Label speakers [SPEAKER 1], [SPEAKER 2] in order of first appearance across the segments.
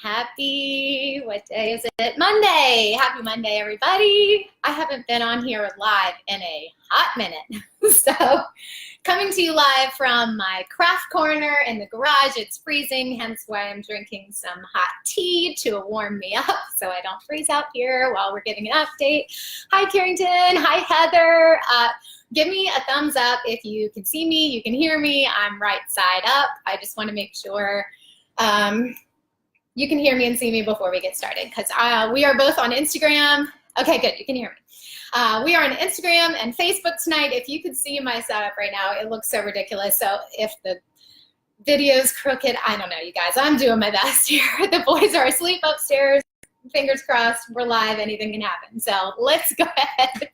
[SPEAKER 1] What day is it? Monday. Happy Monday, everybody. I haven't been on here live in a hot minute. So coming to you live from my craft corner in the garage. It's freezing, hence why I'm drinking some hot tea to warm me up so I don't freeze out here while we're giving an update. Hi, Carrington. Hi, Heather. Give me a thumbs up if you can see me, you can hear me. I'm right side up. I just want to make sure you can hear me and see me before we get started, because we are both on Instagram. Okay, good, you can hear me. We are on Instagram and Facebook tonight. If you could see my setup right now, it looks so ridiculous. So if the video's crooked, I don't know, you guys. I'm doing my best here. The boys are asleep upstairs. Fingers crossed, we're live, anything can happen. So let's go ahead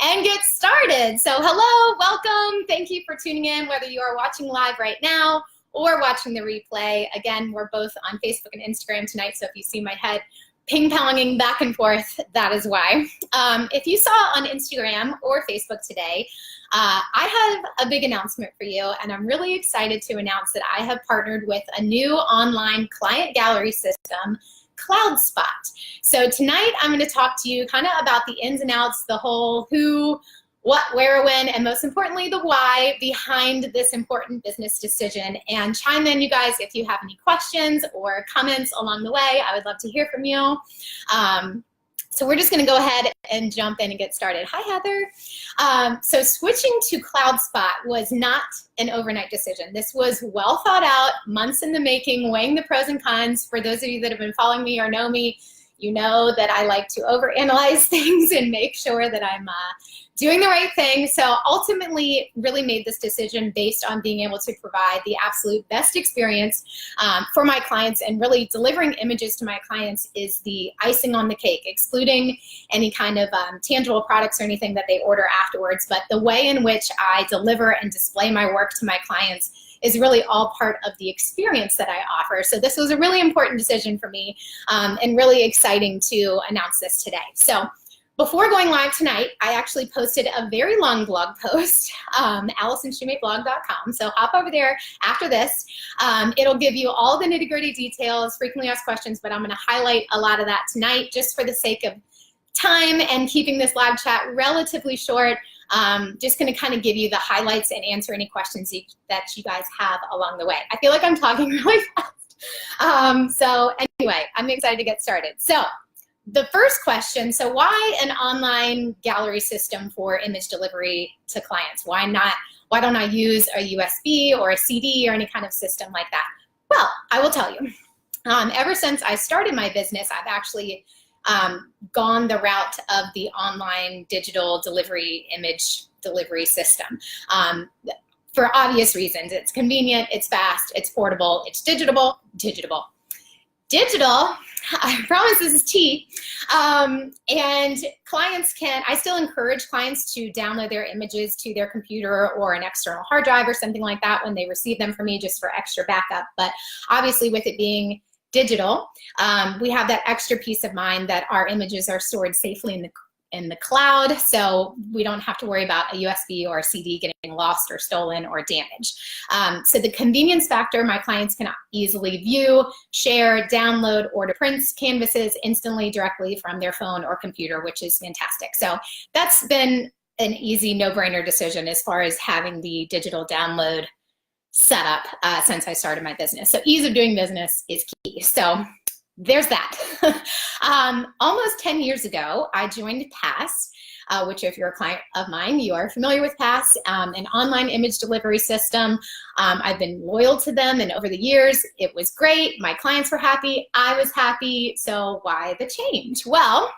[SPEAKER 1] and get started. So hello, welcome. Thank you for tuning in, whether you are watching live right now or watching the replay. Again, we're both on Facebook and Instagram tonight, so if you see my head ping-ponging back and forth, that is why. If you saw on Instagram or Facebook today, I have a big announcement for you, and I'm really excited to announce that I have partnered with a new online client gallery system, CloudSpot. So tonight I'm going to talk to you kind of about the ins and outs, the whole who, what, where, when, and most importantly, the why behind this important business decision. And chime in, you guys, if you have any questions or comments along the way. I would love to hear from you. So we're just going to go ahead and jump in and get started. Hi, Heather. So switching to CloudSpot was not an overnight decision. This was well thought out, months in the making, weighing the pros and cons. For those of you that have been following me or know me, you know that I like to overanalyze things and make sure that I'm doing the right thing. So ultimately really made this decision based on being able to provide the absolute best experience for my clients, and really delivering images to my clients is the icing on the cake, excluding any kind of tangible products or anything that they order afterwards. But the way in which I deliver and display my work to my clients is really all part of the experience that I offer. So this was a really important decision for me, and really exciting to announce this today. So before going live tonight, I actually posted a very long blog post, AllisonShoemateBlog.com. So hop over there after this. It'll give you all the nitty-gritty details, frequently asked questions, but I'm going to highlight a lot of that tonight just for the sake of time and keeping this live chat relatively short. Just going to kind of give you the highlights and answer any questions that you guys have along the way. I feel like I'm talking really fast. So anyway, I'm excited to get started. So the first question, so why an online gallery system for image delivery to clients? Why don't I use a USB or a CD or any kind of system like that? Well, I will tell you. Ever since I started my business, I've actually gone the route of the online digital delivery image delivery system. For obvious reasons. It's convenient, it's fast, it's portable, it's digital. I promise this is tea. And clients I still encourage clients to download their images to their computer or an external hard drive or something like that when they receive them from me, just for extra backup. But obviously with it being digital, we have that extra peace of mind that our images are stored safely in the cloud, so we don't have to worry about a USB or a CD getting lost or stolen or damaged. So the convenience factor, my clients can easily view, share, download, order prints, canvases instantly directly from their phone or computer, which is fantastic. So that's been an easy no-brainer decision as far as having the digital download set up since I started my business. So ease of doing business is key. So there's that. Almost 10 years ago, I joined Pass, which if you're a client of mine, you are familiar with Pass, an online image delivery system. I've been loyal to them, and over the years, it was great. My clients were happy. I was happy. So why the change? Well,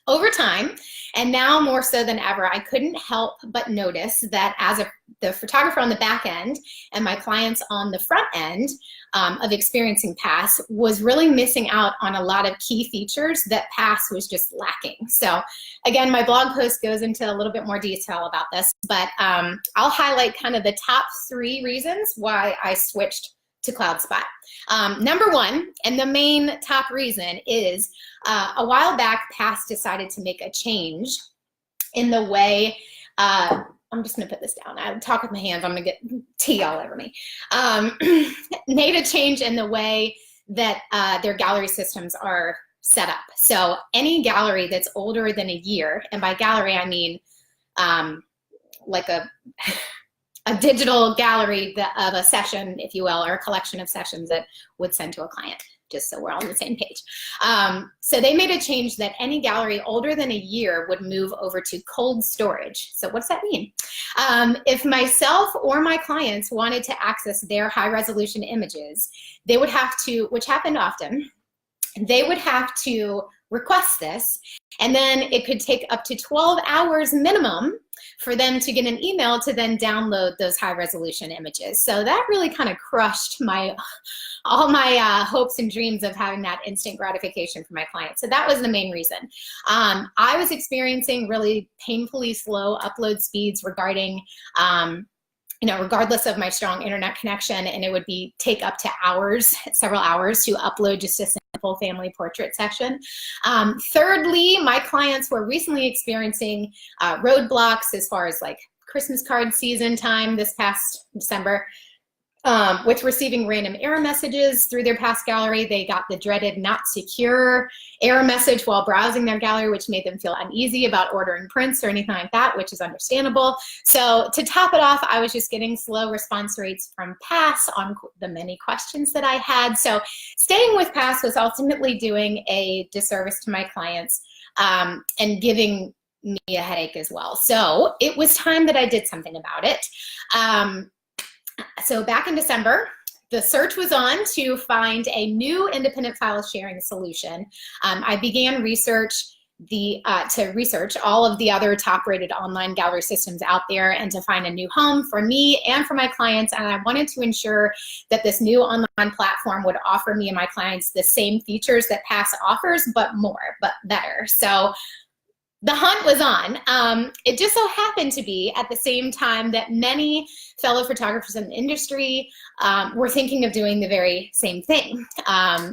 [SPEAKER 1] over time, and now more so than ever, I couldn't help but notice that as the photographer on the back end and my clients on the front end of experiencing Pass was really missing out on a lot of key features that Pass was just lacking. So again, my blog post goes into a little bit more detail about this, but I'll highlight kind of the top 3 reasons why I switched to CloudSpot. Number one, and the main top reason is a while back, Pass decided to make a change in the way, I'm just gonna put this down. I talk with my hands, I'm gonna get tea all over me. Made a change in the way that their gallery systems are set up. So any gallery that's older than a year, and by gallery I mean like a digital gallery of a session, if you will, or a collection of sessions that would send to a client, just so we're all on the same page. So they made a change that any gallery older than a year would move over to cold storage. So what's that mean? If myself or my clients wanted to access their high resolution images, they would have to, which happened often, they would have to request this, and then it could take up to 12 hours minimum for them to get an email to then download those high resolution images. So that really kind of crushed all my hopes and dreams of having that instant gratification for my clients. So that was the main reason. I was experiencing really painfully slow upload speeds regarding regardless of my strong internet connection, and it would take up to hours, several hours, to upload just a simple family portrait session. Thirdly, my clients were recently experiencing roadblocks as far as like Christmas card season time this past December. With receiving random error messages through their past gallery. They got the dreaded not secure error message while browsing their gallery, which made them feel uneasy about ordering prints or anything like that, which is understandable. So to top it off, I was just getting slow response rates from Pass on the many questions that I had. So staying with Pass was ultimately doing a disservice to my clients and giving me a headache as well. So it was time that I did something about it. So back in December, the search was on to find a new independent file sharing solution. I began to research all of the other top-rated online gallery systems out there and to find a new home for me and for my clients. And I wanted to ensure that this new online platform would offer me and my clients the same features that Pass offers, but more, but better. So the hunt was on. It just so happened to be at the same time that many fellow photographers in the industry were thinking of doing the very same thing.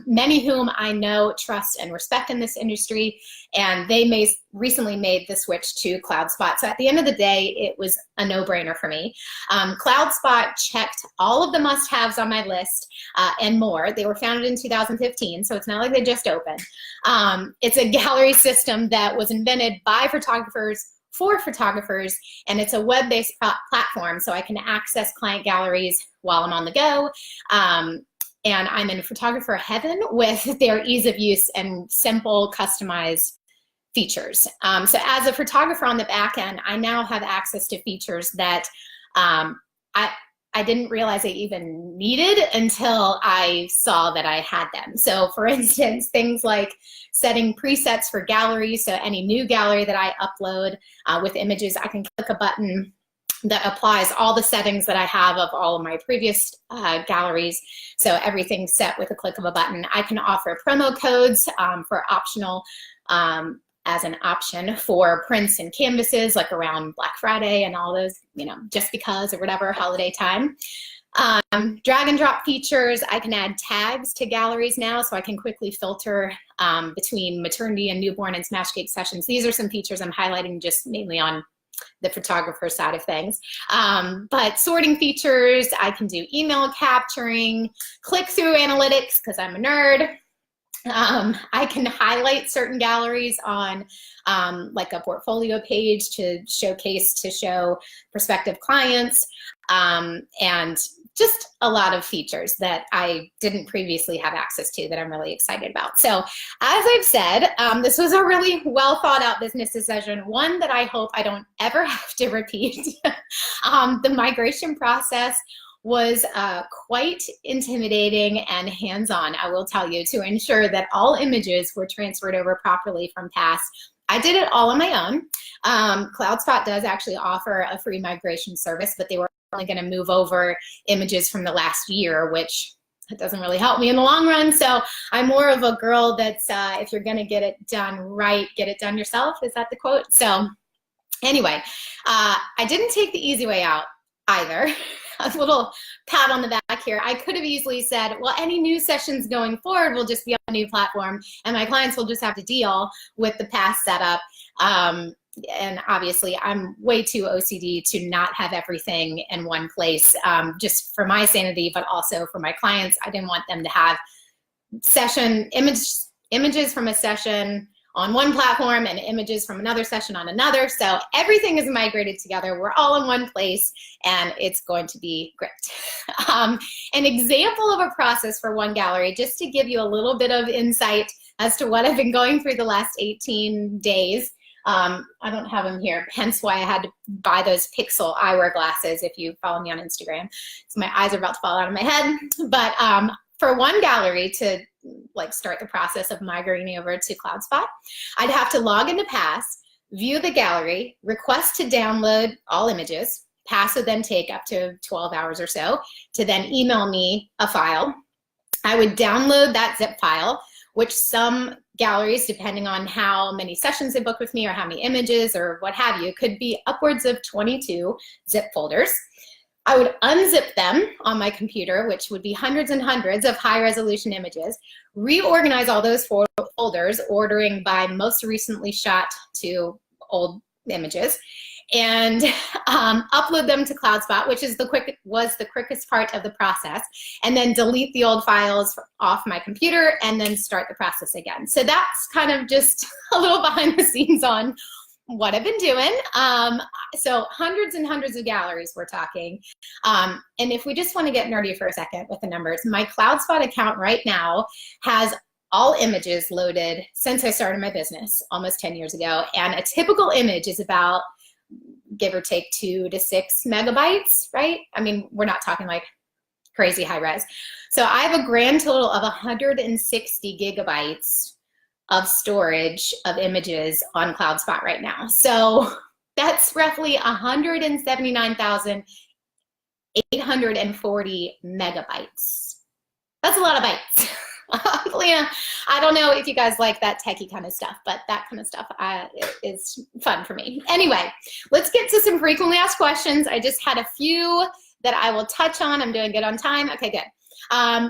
[SPEAKER 1] Many whom I know, trust, and respect in this industry, and they recently made the switch to CloudSpot. So at the end of the day, it was a no-brainer for me. CloudSpot checked all of the must-haves on my list and more. They were founded in 2015, so it's not like they just opened. It's a gallery system that was invented by photographers for photographers, and it's a web-based platform, so I can access client galleries while I'm on the go. And I'm in photographer heaven with their ease of use and simple customized features. So as a photographer on the back end, I now have access to features that I didn't realize I even needed until I saw that I had them. So for instance, things like setting presets for galleries. So any new gallery that I upload with images, I can click a button that applies all the settings that I have of all of my previous galleries. So everything's set with a click of a button. I can offer promo codes for optional as an option for prints and canvases, like around Black Friday and all those, just because or whatever holiday time. Drag and drop features. I can add tags to galleries now, so I can quickly filter between maternity and newborn and smash cake sessions. These are some features I'm highlighting just mainly on the photographer side of things. But sorting features, I can do email capturing, click-through analytics, because I'm a nerd. I can highlight certain galleries on like a portfolio page to show prospective clients, and just a lot of features that I didn't previously have access to that I'm really excited about. So as I've said, this was a really well thought out business decision, one that I hope I don't ever have to repeat. The migration process was quite intimidating and hands-on, I will tell you, to ensure that all images were transferred over properly from Pass. I did it all on my own. CloudSpot does actually offer a free migration service, but they were only going to move over images from the last year, which doesn't really help me in the long run. So I'm more of a girl that's, if you're going to get it done right, get it done yourself. Is that the quote? So anyway, I didn't take the easy way out either. A little pat on the back here. I could have easily said, well, any new sessions going forward will just be on a new platform, and my clients will just have to deal with the Pass setup. And obviously, I'm way too OCD to not have everything in one place, just for my sanity, but also for my clients. I didn't want them to have images from a session on one platform and images from another session on another. So everything is migrated together. We're all in one place, and it's going to be great. An example of a process for one gallery, just to give you a little bit of insight as to what I've been going through the last 18 days. I don't have them here, hence why I had to buy those Pixel eyewear glasses if you follow me on Instagram. So my eyes are about to fall out of my head. But for one gallery to start the process of migrating over to CloudSpot, I'd have to log into Pass, view the gallery, request to download all images. Pass would then take up to 12 hours or so to then email me a file. I would download that zip file, which some galleries, depending on how many sessions they book with me or how many images or what have you, could be upwards of 22 zip folders. I would unzip them on my computer, which would be hundreds and hundreds of high resolution images, reorganize all those folders, ordering by most recently shot to old images, and upload them to CloudSpot, which is was the quickest part of the process, and then delete the old files off my computer and then start the process again. So that's kind of just a little behind the scenes on what I've been doing. So hundreds and hundreds of galleries we're talking. And if we just want to get nerdy for a second with the numbers, my CloudSpot account right now has all images loaded since I started my business almost 10 years ago. And a typical image is about, give or take, 2 to 6 megabytes, right? I mean, we're not talking like crazy high res. So I have a grand total of 160 gigabytes of storage of images on CloudSpot right now. So that's roughly 179,840 megabytes. That's a lot of bytes. I don't know if you guys like that techie kind of stuff, but that kind of stuff is fun for me. Anyway, let's get to some frequently asked questions. I just had a few that I will touch on. I'm doing good on time. Okay, good.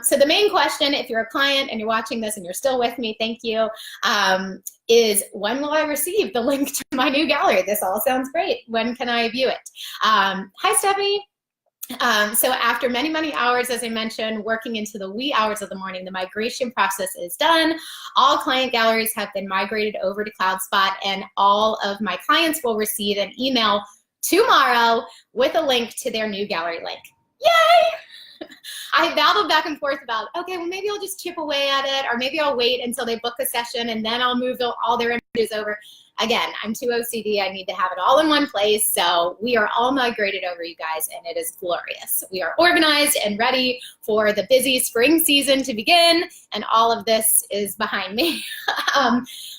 [SPEAKER 1] So the main question, if you're a client and you're watching this and you're still with me, thank you, is when will I receive the link to my new gallery? This all sounds great. When can I view it? Hi, Stephanie. So after many, many hours, as I mentioned, working into the wee hours of the morning, the migration process is done. All client galleries have been migrated over to CloudSpot, and all of my clients will receive an email tomorrow with a link to their new gallery link. Yay! I battled back and forth about, okay, well, maybe I'll just chip away at it, or maybe I'll wait until they book a session and then I'll move all their images over. Again, I'm too OCD. I need to have it all in one place. So we are all migrated over, you guys, and it is glorious. We are organized and ready for the busy spring season to begin, and all of this is behind me.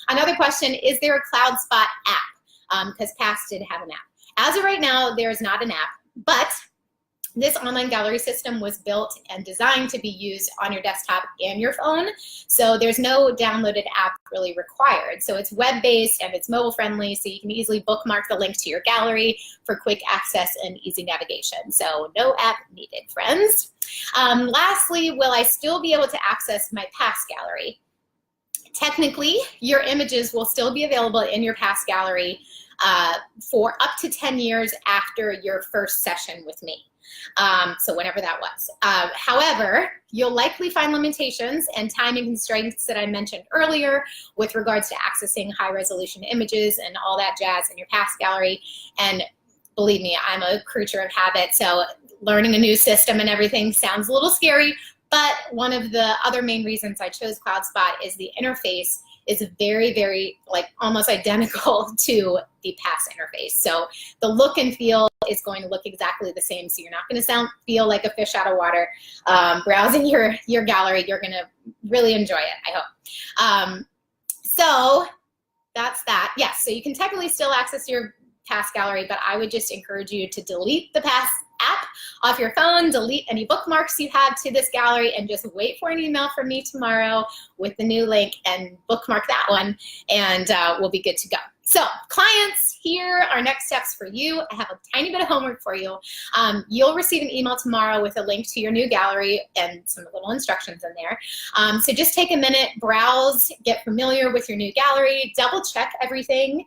[SPEAKER 1] Another question, is there a CloudSpot app? Because Pass did have an app. As of right now, there is not an app, but this online gallery system was built and designed to be used on your desktop and your phone. So there's no downloaded app really required. So it's web-based and it's mobile-friendly, so you can easily bookmark the link to your gallery for quick access and easy navigation. So no app needed, friends. Lastly, will I still be able to access my Pass gallery? Technically, your images will still be available in your Pass gallery for up to 10 years after your first session with me. So whenever that was. However, you'll likely find limitations and timing constraints that I mentioned earlier with regards to accessing high resolution images and all that jazz in your Pass gallery. And believe me, I'm a creature of habit, so learning a new system and everything sounds a little scary, but one of the other main reasons I chose CloudSpot is the interface is very, very, almost identical to the Pass interface. So the look and feel is going to look exactly the same. So you're not going to feel like a fish out of water browsing your gallery. You're going to really enjoy it, I hope. So that's that. Yes, so you can technically still access your Pass gallery, but I would just encourage you to delete the Pass app off your phone, delete any bookmarks you had to this gallery, and just wait for an email from me tomorrow with the new link and bookmark that one, and we'll be good to go. So clients, here are next steps for you. I have a tiny bit of homework for you. You'll receive an email tomorrow with a link to your new gallery and some little instructions in there. So just take a minute, browse, get familiar with your new gallery, double check everything,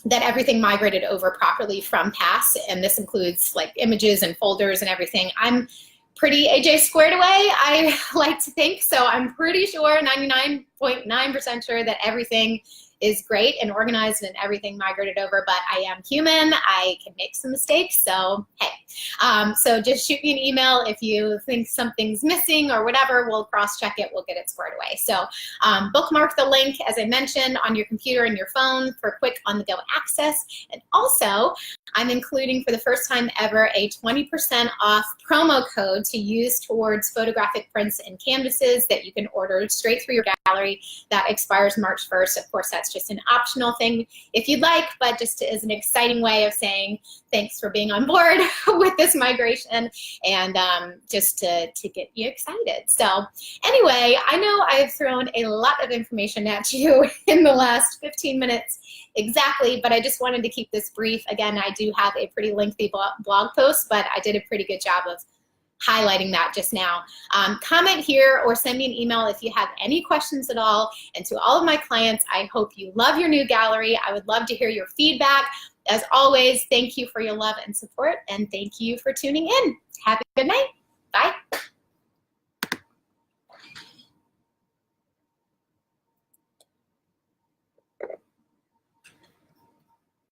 [SPEAKER 1] that everything migrated over properly from Pass, and this includes images and folders and everything. I'm pretty AJ squared away, I like to think. So I'm pretty sure, 99.9% sure that everything is great and organized and everything migrated over, but I am human. I can make some mistakes, so hey. So just shoot me an email if you think something's missing or whatever. We'll cross-check it. We'll get it squared away. So bookmark the link, as I mentioned, on your computer and your phone for quick on-the-go access. And also, I'm including for the first time ever a 20% off promo code to use towards photographic prints and canvases that you can order straight through your gallery. That expires March 1st. Of course, that's just an optional thing if you'd like, but just as an exciting way of saying thanks for being on board with this migration and just to get you excited. So anyway, I know I've thrown a lot of information at you in the last 15 minutes exactly, but I just wanted to keep this brief. Again, I do have a pretty lengthy blog post, but I did a pretty good job of highlighting that just now. Comment here or send me an email if you have any questions at all. And to all of my clients, I hope you love your new gallery. I would love to hear your feedback. As always, thank you for your love and support, and thank you for tuning in. Have a good night. Bye.